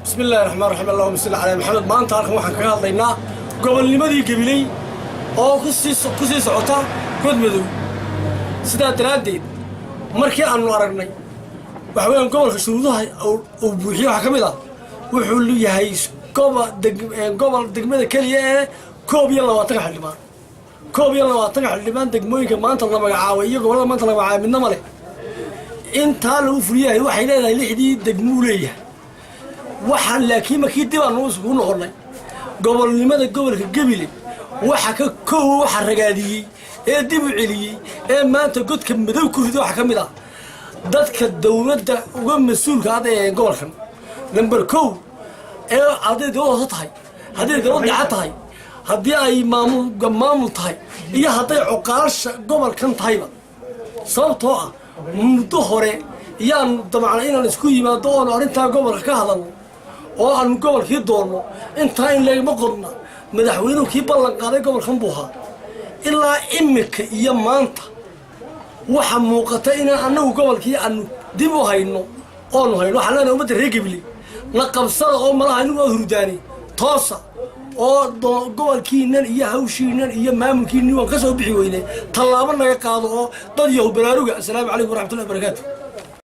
بسم الله الرحمن الرحيم اللهم صل على محمد ما أنت عارف waxaan kaga hadlaynaa gobolnimadii Gabiley oo ku sii socota godmadow sidaa daraadeed markii aanu aragnay waxa weeyaan gobolka shuruudaha oo buuxiyo waxa kamid ah wuxuu leeyahay gobol degmada kaliya ee 22 xildhibaan 22 xildhibaan degmooyinka maanta la magacaabay iyo gobolada maanta la magacaabay midna male inta lagu furiyay waxay leedahay 6 degmo leeyahay waxaan laakiin markii dib aan ugu noqonay gobolnimada gobolka Gabiley waxa ka koow waxa ragaadiyay ee dib u celiyay ee maanta godka madow ku rido waxa kamid ah dadka dawladda uga mas'uulka ah ee gobolkan number 2 ee ardayda oo tahay hadii dawladda tahay hadii ay maamul tahay iyo haday cuqaasha gobolkan tahayba sababtoo ah muddo hore yaan dabcan inaan isku yimaado oo arinta gobolka ka hadalno oo aan gobolkii doorno inta in leeyma qodna madaxweynuhu kii ballan qaaday gobolkan buuha ilaa imika iyo maanta waxa muuqata in anagu gobolkii aan dib u hayno oo hayno waxa la umada reer Gabiley la qabsada oo malaha inuu hurdaani toosa oo gobolkiinan iyo hawshiinan iyo maamulkiinan waan ka soo bixi weynay tallaabo naga qaado oo dad yahu baraaruga assalaamu calaykum waraxmatullaahi wabarakaatuh